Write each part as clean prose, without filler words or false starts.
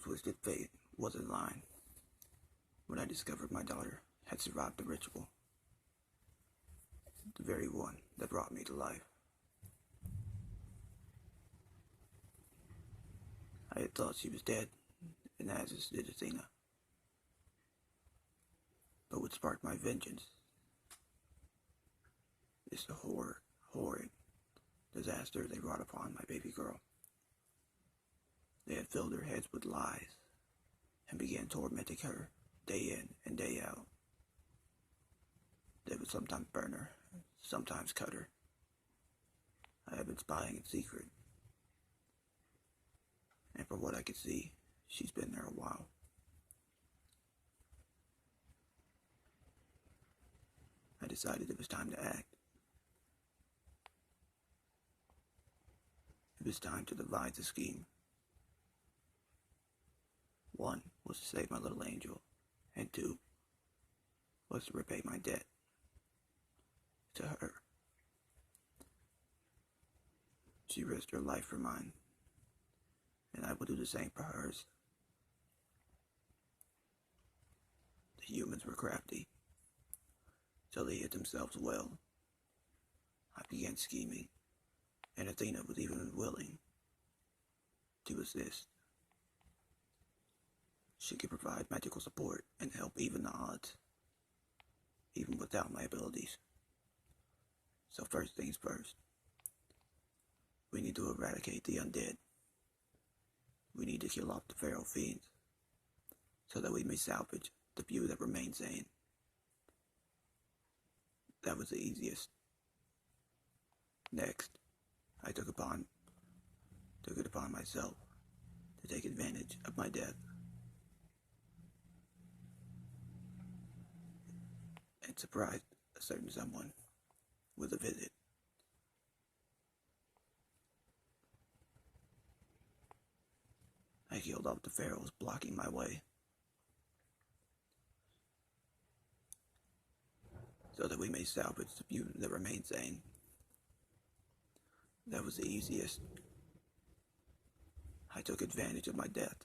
twisted fate was in line when I discovered my daughter had survived the ritual, the very one that brought me to life. I had thought she was dead, and as did Athena. But what sparked my vengeance is the horrid disaster they brought upon my baby girl. They had filled her heads with lies and began tormenting her day in and day out. They would sometimes burn her, sometimes cut her. I had been spying in secret, and from what I could see, she's been there a while. I decided it was time to act. It was time to devise a scheme. One was to save my little angel, and two was to repay my debt to her. She risked her life for mine, and I will do the same for hers. The humans were crafty, so they hid themselves well. I began scheming, and Athena was even willing to assist. She could provide magical support and help even the odds, even without my abilities. So first things first, we need to eradicate the undead. We need to kill off the feral fiends, so that we may salvage the few that remain sane. That was the easiest. Next, I took it upon myself to take advantage of my death and surprised a certain someone with a visit. I killed off the pharaohs blocking my way, so that we may salvage the few that remain sane. That was the easiest. I took advantage of my death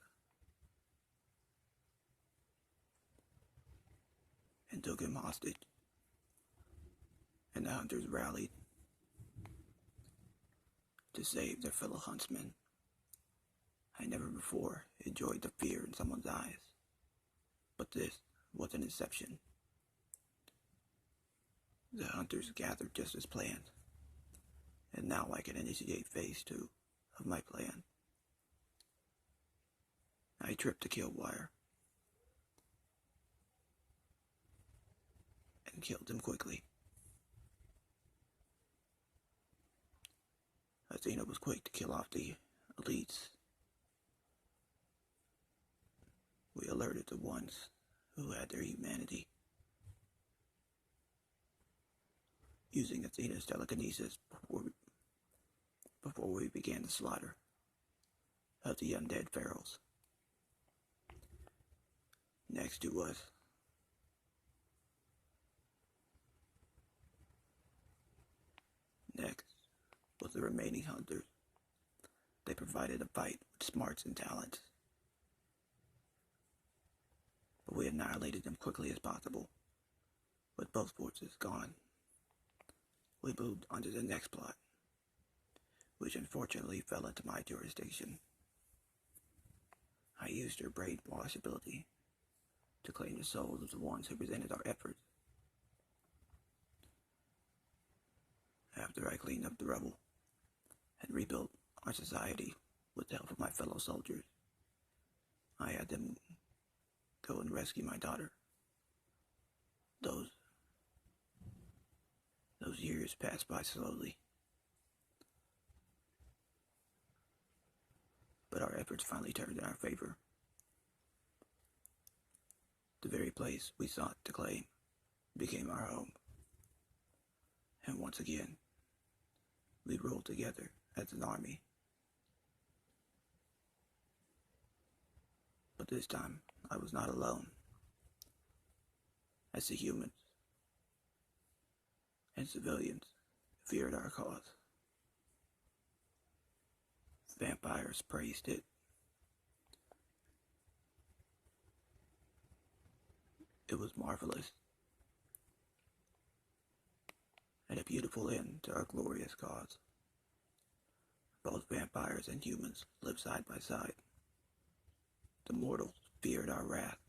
and took him hostage, and the hunters rallied to save their fellow huntsmen. I never before enjoyed the fear in someone's eyes, but this was an exception. The hunters gathered just as planned, and now I can initiate phase 2 of my plan. I tripped the kill wire and killed him quickly. Athena was quick to kill off the elites. We alerted the ones who had their humanity. Using Athena's telekinesis before we began the slaughter of the undead pharaohs. Next to us was the remaining hunters. They provided a fight with smarts and talents, but we annihilated them quickly as possible. With both forces gone, we moved on to the next plot, which unfortunately fell into my jurisdiction. I used her brainwash ability to claim the souls of the ones who resented our efforts. After I cleaned up the rubble and rebuilt our society with the help of my fellow soldiers, I had them go and rescue my daughter. Those years passed by slowly, but our efforts finally turned in our favor. The very place we sought to claim became our home, and once again, we ruled together as an army. But this time, I was not alone, as the humans and civilians feared our cause. Vampires praised it, It was marvelous, and a beautiful end to our glorious cause. Both vampires and humans lived side by side. The mortals feared our wrath.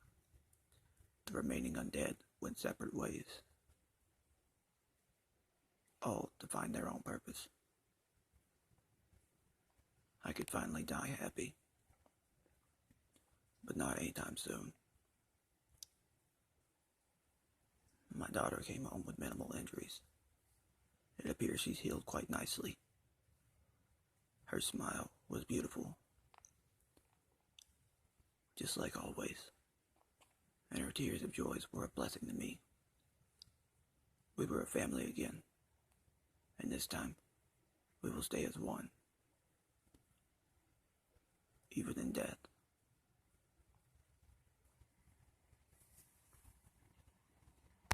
The remaining undead went separate ways, all to find their own purpose. I could finally die happy, but not anytime soon. My daughter came home with minimal injuries. It appears she's healed quite nicely. Her smile was beautiful, just like always, and her tears of joy were a blessing to me. We were a family again, and this time we will stay as one, even in death.